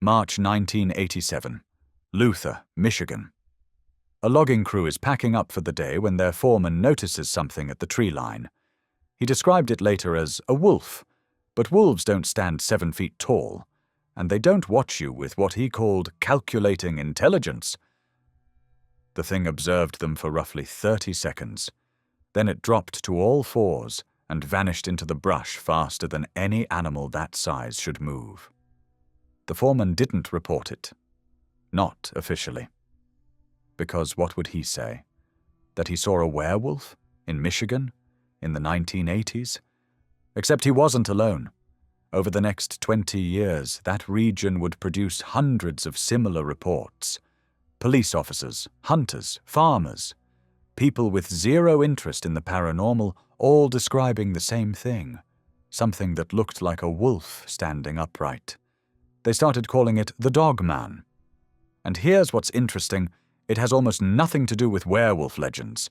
March 1987. Luther, Michigan. A logging crew is packing up for the day when their foreman notices something at the tree line. He described it later as a wolf, but wolves don't stand 7 feet tall, and they don't watch you with what he called calculating intelligence. The thing observed them for roughly 30 seconds. Then it dropped to all fours and vanished into the brush faster than any animal that size should move. The foreman didn't report it. Not officially. Because what would he say? That he saw a werewolf in Michigan in the 1980s? Except he wasn't alone. Over the next 20 years, that region would produce hundreds of similar reports. Police officers, hunters, farmers, people with zero interest in the paranormal, all describing the same thing, something that looked like a wolf standing upright. They started calling it the Dogman. And here's what's interesting, it has almost nothing to do with werewolf legends,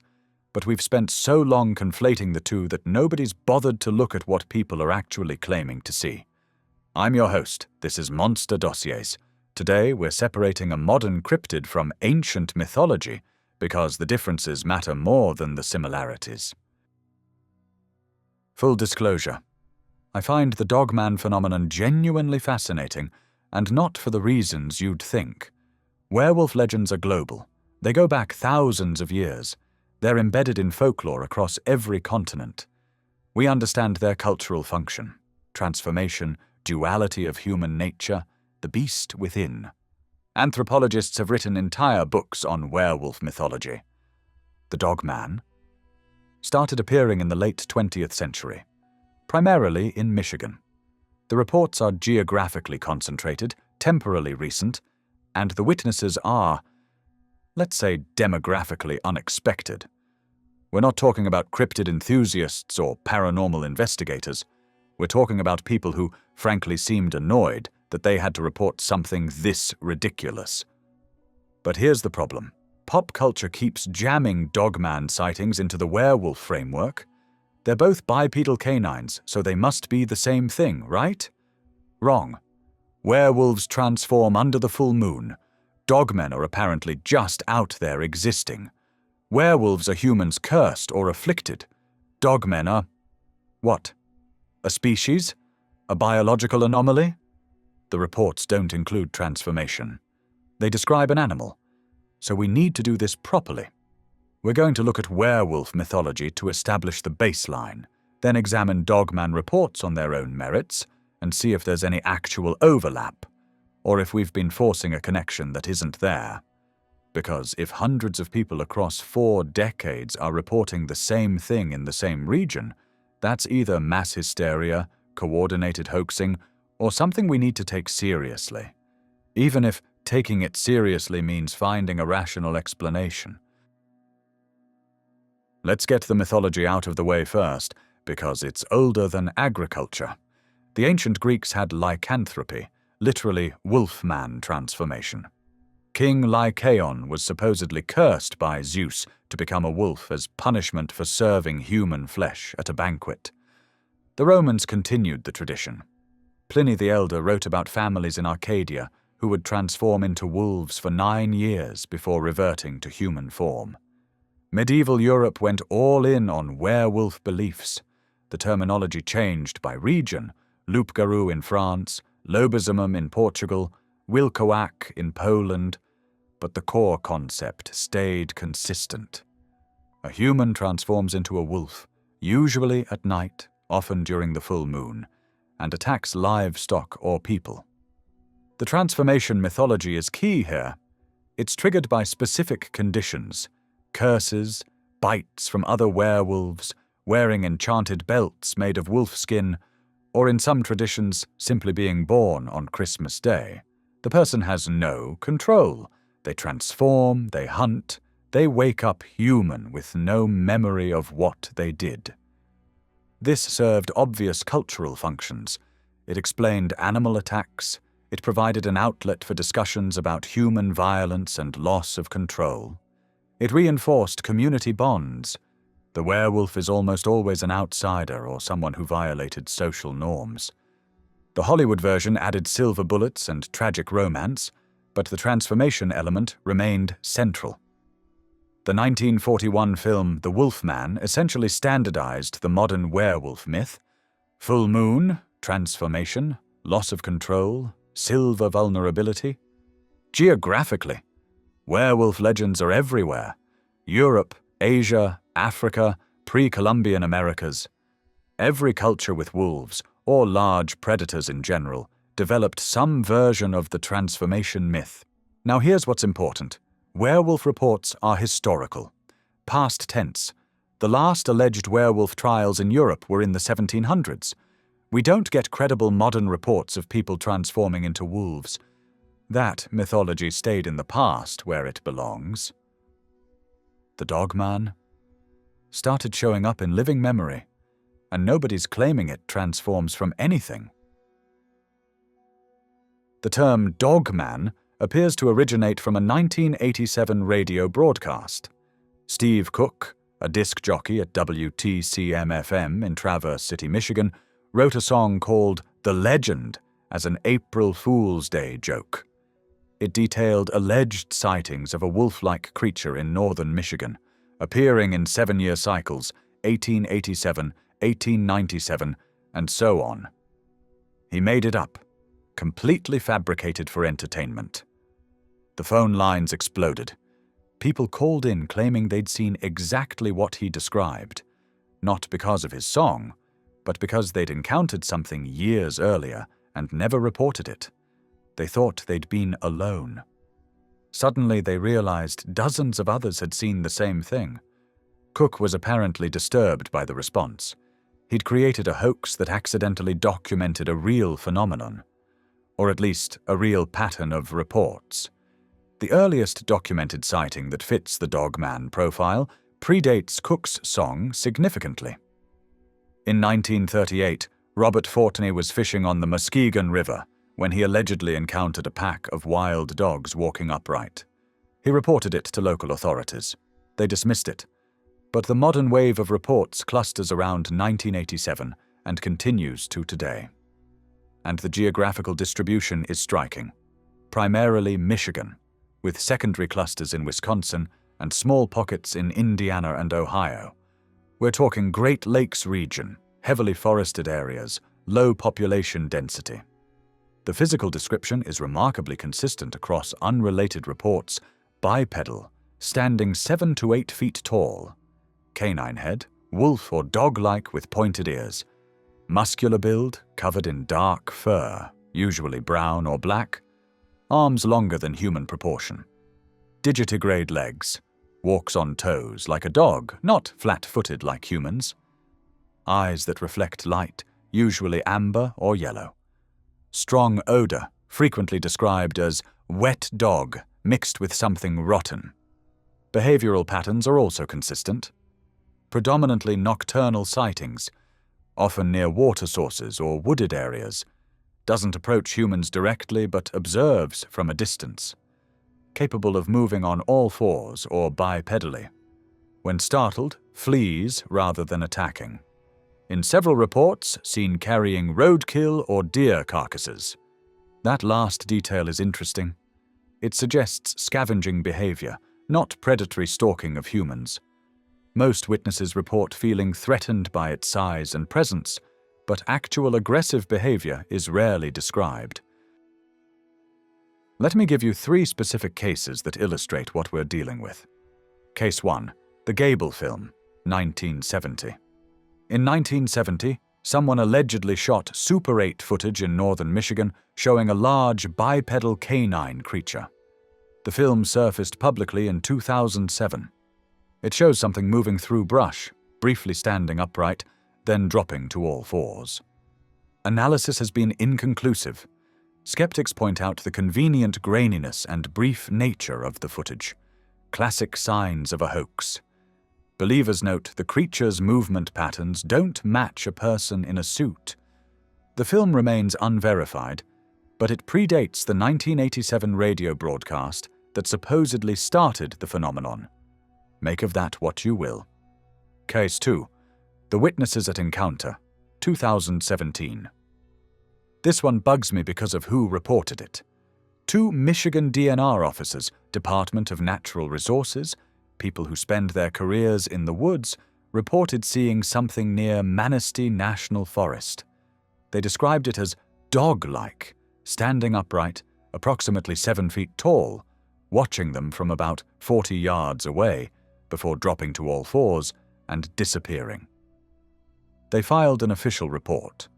but we've spent so long conflating the two that nobody's bothered to look at what people are actually claiming to see. I'm your host, this is Monster Dossiers. Today we're separating a modern cryptid from ancient mythology because the differences matter more than the similarities. Full disclosure. I find the Dogman phenomenon genuinely fascinating, and not for the reasons you'd think. Werewolf legends are global. They go back thousands of years. They're embedded in folklore across every continent. We understand their cultural function, transformation, duality of human nature, the beast within. Anthropologists have written entire books on werewolf mythology. The Dogman started appearing in the late 20th century, primarily in Michigan. The reports are geographically concentrated, temporally recent, and the witnesses are, let's say, demographically unexpected. We're not talking about cryptid enthusiasts or paranormal investigators. We're talking about people who, frankly, seemed annoyed that they had to report something this ridiculous. But here's the problem. Pop culture keeps jamming Dogman sightings into the werewolf framework. They're both bipedal canines, so they must be the same thing, right? Wrong. Werewolves transform under the full moon. Dogmen are apparently just out there existing. Werewolves are humans cursed or afflicted. Dogmen are… what? A species? A biological anomaly? The reports don't include transformation. They describe an animal. So we need to do this properly. We're going to look at werewolf mythology to establish the baseline, then examine Dogman reports on their own merits, and see if there's any actual overlap, or if we've been forcing a connection that isn't there. Because if hundreds of people across 4 decades are reporting the same thing in the same region, that's either mass hysteria, coordinated hoaxing, or something we need to take seriously, even if taking it seriously means finding a rational explanation. Let's get the mythology out of the way first, because it's older than agriculture. The ancient Greeks had lycanthropy, literally wolf-man transformation. King Lycaon was supposedly cursed by Zeus to become a wolf as punishment for serving human flesh at a banquet. The Romans continued the tradition. Pliny the Elder wrote about families in Arcadia who would transform into wolves for 9 years before reverting to human form. Medieval Europe went all in on werewolf beliefs. The terminology changed by region: loup-garou in France, lobisomum in Portugal, wilkołak in Poland, but the core concept stayed consistent. A human transforms into a wolf, usually at night, often during the full moon, and attacks livestock or people. The transformation mythology is key here. It's triggered by specific conditions: curses, bites from other werewolves, wearing enchanted belts made of wolf skin, or in some traditions, simply being born on Christmas Day. The person has no control. They transform, they hunt, they wake up human with no memory of what they did. This served obvious cultural functions. It explained animal attacks. It provided an outlet for discussions about human violence and loss of control. It reinforced community bonds. The werewolf is almost always an outsider or someone who violated social norms. The Hollywood version added silver bullets and tragic romance, but the transformation element remained central. The 1941 film The Wolfman essentially standardized the modern werewolf myth. Full moon, transformation, loss of control, silver vulnerability. Geographically, werewolf legends are everywhere. Europe, Asia, Africa, pre-Columbian Americas. Every culture with wolves, or large predators in general, developed some version of the transformation myth. Now here's what's important. Werewolf reports are historical. Past tense. The last alleged werewolf trials in Europe were in the 1700s. We don't get credible modern reports of people transforming into wolves. That mythology stayed in the past where it belongs. The Dogman started showing up in living memory, and nobody's claiming it transforms from anything. The term Dogman appears to originate from a 1987 radio broadcast. Steve Cook, a disc jockey at WTCM-FM in Traverse City, Michigan, wrote a song called The Legend as an April Fool's Day joke. It detailed alleged sightings of a wolf-like creature in northern Michigan, appearing in 7-year cycles, 1887, 1897, and so on. He made it up, completely fabricated for entertainment. The phone lines exploded. People called in claiming they'd seen exactly what he described, not because of his song, but because they'd encountered something years earlier and never reported it. They thought they'd been alone. Suddenly they realized dozens of others had seen the same thing. Cook was apparently disturbed by the response. He'd created a hoax that accidentally documented a real phenomenon, or at least a real pattern of reports. The earliest documented sighting that fits the Dogman profile predates Cook's song significantly. In 1938, Robert Fortney was fishing on the Muskegon River when he allegedly encountered a pack of wild dogs walking upright. He reported it to local authorities. They dismissed it. But the modern wave of reports clusters around 1987 and continues to today. And the geographical distribution is striking. Primarily Michigan, with secondary clusters in Wisconsin and small pockets in Indiana and Ohio. We're talking Great Lakes region, heavily forested areas, low population density. The physical description is remarkably consistent across unrelated reports: bipedal, standing 7 to 8 feet tall, canine head, wolf or dog-like with pointed ears, muscular build, covered in dark fur, usually brown or black, arms longer than human proportion, digitigrade legs, walks on toes like a dog, not flat-footed like humans, eyes that reflect light, usually amber or yellow, strong odor, frequently described as wet dog mixed with something rotten. Behavioral patterns are also consistent. Predominantly nocturnal sightings, often near water sources or wooded areas. Doesn't approach humans directly but observes from a distance. Capable of moving on all fours or bipedally. When startled, flees rather than attacking. In several reports, seen carrying roadkill or deer carcasses. That last detail is interesting. It suggests scavenging behavior, not predatory stalking of humans. Most witnesses report feeling threatened by its size and presence, but actual aggressive behavior is rarely described. Let me give you 3 specific cases that illustrate what we're dealing with. Case 1. The Gable film, 1970. In 1970, someone allegedly shot Super 8 footage in northern Michigan showing a large bipedal canine creature. The film surfaced publicly in 2007. It shows something moving through brush, briefly standing upright, then dropping to all fours. Analysis has been inconclusive. Skeptics point out the convenient graininess and brief nature of the footage, classic signs of a hoax. Believers note the creature's movement patterns don't match a person in a suit. The film remains unverified, but it predates the 1987 radio broadcast that supposedly started the phenomenon. Make of that what you will. Case 2. The Witnesses at Encounter, 2017. This one bugs me because of who reported it. 2 Michigan DNR officers, Department of Natural Resources, people who spend their careers in the woods, reported seeing something near Manistee National Forest. They described it as dog-like, standing upright, approximately 7 feet tall, watching them from about 40 yards away before dropping to all fours and disappearing. They filed an official report.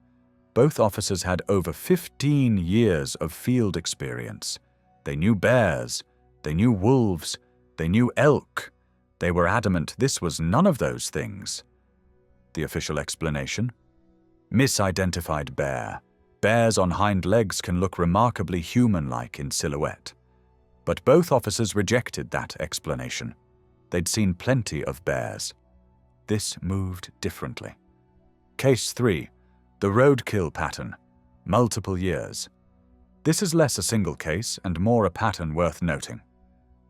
Both officers had over 15 years of field experience. They knew bears, they knew wolves, they knew elk. They were adamant this was none of those things. The official explanation? Misidentified bear. Bears on hind legs can look remarkably human-like in silhouette. But both officers rejected that explanation. They'd seen plenty of bears. This moved differently. Case 3. The roadkill pattern. Multiple years. This is less a single case and more a pattern worth noting.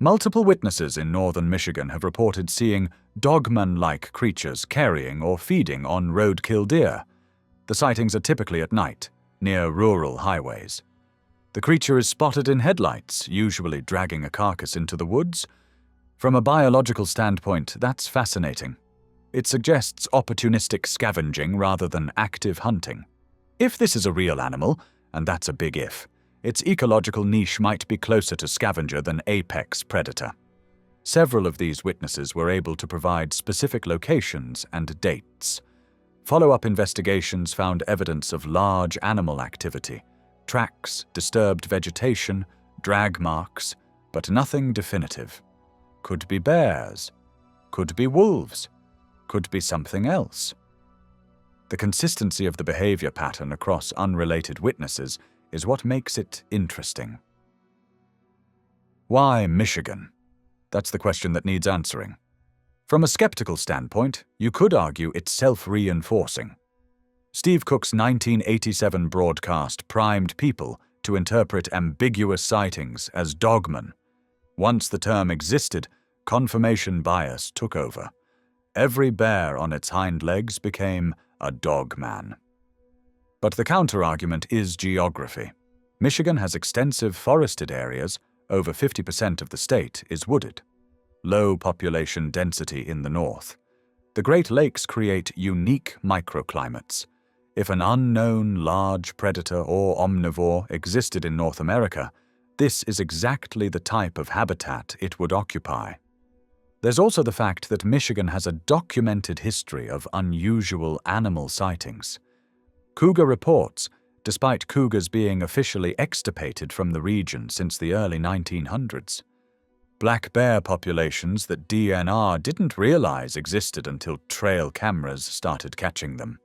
Multiple witnesses in northern Michigan have reported seeing dogman-like creatures carrying or feeding on roadkill deer. The sightings are typically at night, near rural highways. The creature is spotted in headlights, usually dragging a carcass into the woods. From a biological standpoint, that's fascinating. It suggests opportunistic scavenging rather than active hunting. If this is a real animal, and that's a big if, its ecological niche might be closer to scavenger than apex predator. Several of these witnesses were able to provide specific locations and dates. Follow-up investigations found evidence of large animal activity, tracks, disturbed vegetation, drag marks, but nothing definitive. Could be bears. Could be wolves. Could be something else. The consistency of the behavior pattern across unrelated witnesses is what makes it interesting. Why Michigan? That's the question that needs answering. From a skeptical standpoint, you could argue it's self-reinforcing. Steve Cook's 1987 broadcast primed people to interpret ambiguous sightings as dogman. Once the term existed, confirmation bias took over. Every bear on its hind legs became a dogman. But the counter-argument is geography. Michigan has extensive forested areas, over 50% of the state is wooded. Low population density in the north. The Great Lakes create unique microclimates. If an unknown large predator or omnivore existed in North America, this is exactly the type of habitat it would occupy. There's also the fact that Michigan has a documented history of unusual animal sightings. Cougar reports, despite cougars being officially extirpated from the region since the early 1900s. Black bear populations that DNR didn't realize existed until trail cameras started catching them.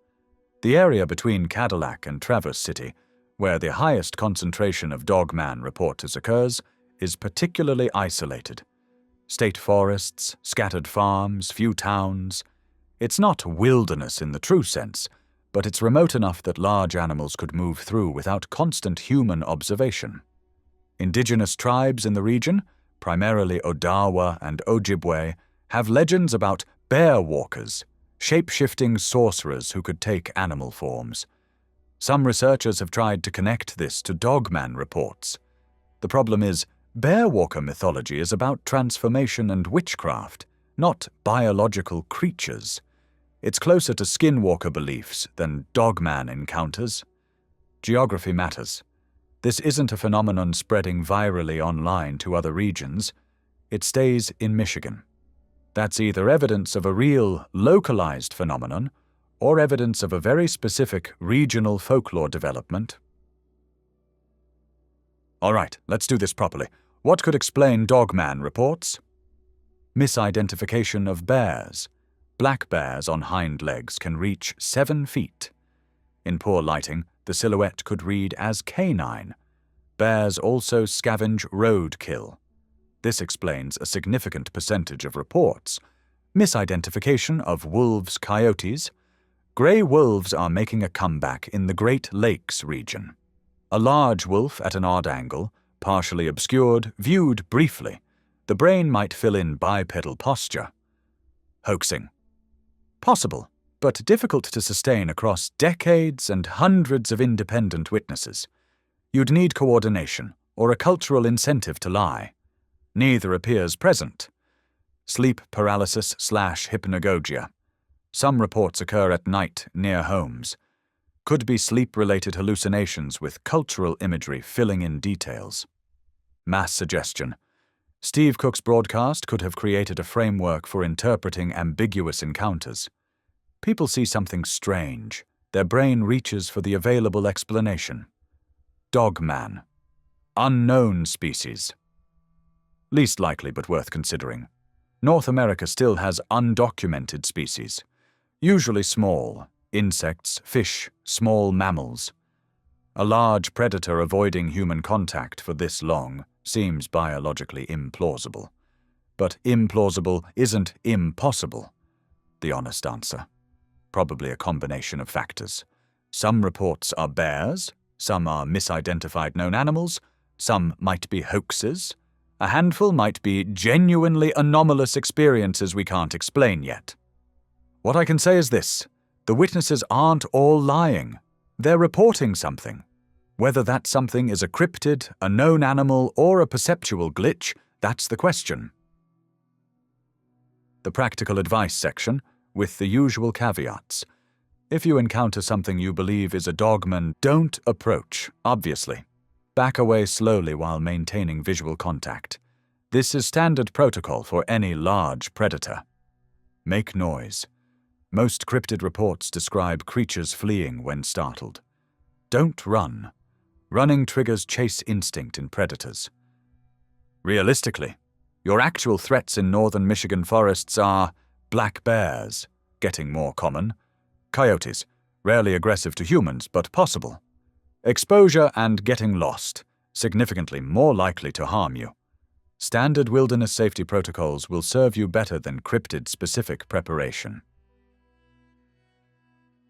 The area between Cadillac and Traverse City, where the highest concentration of dogman reporters occurs, is particularly isolated. State forests, scattered farms, few towns. It's not wilderness in the true sense, but it's remote enough that large animals could move through without constant human observation. Indigenous tribes in the region, primarily Odawa and Ojibwe, have legends about bear walkers, shape-shifting sorcerers who could take animal forms. Some researchers have tried to connect this to dogman reports. The problem is, bear walker mythology is about transformation and witchcraft, not biological creatures. It's closer to skinwalker beliefs than dogman encounters. Geography matters. This isn't a phenomenon spreading virally online to other regions. It stays in Michigan. That's either evidence of a real, localized phenomenon or evidence of a very specific regional folklore development. All right, let's do this properly. What could explain dogman reports? Misidentification of bears. Black bears on hind legs can reach 7 feet. In poor lighting, the silhouette could read as canine. Bears also scavenge roadkill. This explains a significant percentage of reports. Misidentification of wolves, coyotes. Gray wolves are making a comeback in the Great Lakes region. A large wolf at an odd angle, partially obscured, viewed briefly. The brain might fill in bipedal posture. Hoaxing. Possible, but difficult to sustain across decades and hundreds of independent witnesses. You'd need coordination or a cultural incentive to lie. Neither appears present. Sleep paralysis/hypnagogia. Some reports occur at night near homes. Could be sleep-related hallucinations with cultural imagery filling in details. Mass suggestion. Steve Cook's broadcast could have created a framework for interpreting ambiguous encounters. People see something strange. Their brain reaches for the available explanation. Dogman. Unknown species. Least likely but worth considering. North America still has undocumented species. Usually small. Insects, fish, small mammals. A large predator avoiding human contact for this long seems biologically implausible. But implausible isn't impossible. The honest answer. Probably a combination of factors. Some reports are bears, some are misidentified known animals, some might be hoaxes, a handful might be genuinely anomalous experiences we can't explain yet. What I can say is this. The witnesses aren't all lying. They're reporting something. Whether that something is a cryptid, a known animal, or a perceptual glitch, that's the question. The practical advice section, with the usual caveats. If you encounter something you believe is a dogman, don't approach, obviously. Back away slowly while maintaining visual contact. This is standard protocol for any large predator. Make noise. Most cryptid reports describe creatures fleeing when startled. Don't run. Running triggers chase instinct in predators. Realistically, your actual threats in northern Michigan forests are black bears, getting more common, coyotes, rarely aggressive to humans but possible, exposure and getting lost, significantly more likely to harm you. Standard wilderness safety protocols will serve you better than cryptid-specific preparation.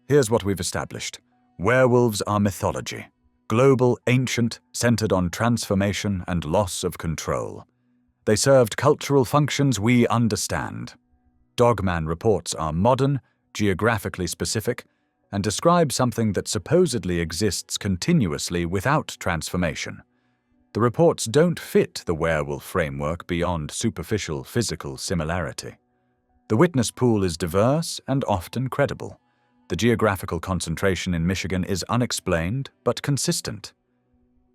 Here's what we've established. Werewolves are mythology. Global, ancient, centered on transformation and loss of control. They served cultural functions we understand. Dogman reports are modern, geographically specific, and describe something that supposedly exists continuously without transformation. The reports don't fit the werewolf framework beyond superficial physical similarity. The witness pool is diverse and often credible. The geographical concentration in Michigan is unexplained but consistent.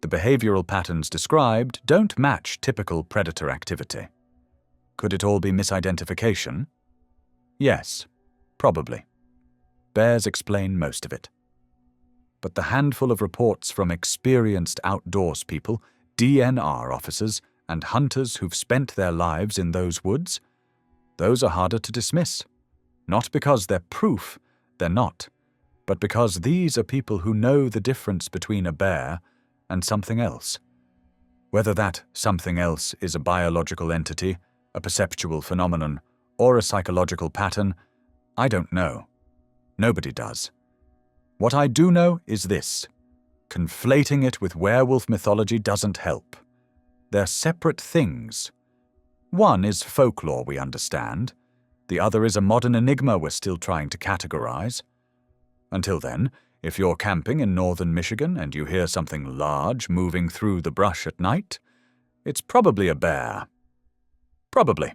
The behavioral patterns described don't match typical predator activity. Could it all be misidentification? Yes, probably. Bears explain most of it. But the handful of reports from experienced outdoors people, DNR officers, and hunters who've spent their lives in those woods, those are harder to dismiss. Not because they're proof, they're not, but because these are people who know the difference between a bear and something else. Whether that something else is a biological entity, a perceptual phenomenon, or a psychological pattern, I don't know. Nobody does. What I do know is this. Conflating it with werewolf mythology doesn't help. They're separate things. One is folklore we understand. The other is a modern enigma we're still trying to categorize. Until then, if you're camping in northern Michigan and you hear something large moving through the brush at night, it's probably a bear. Probably.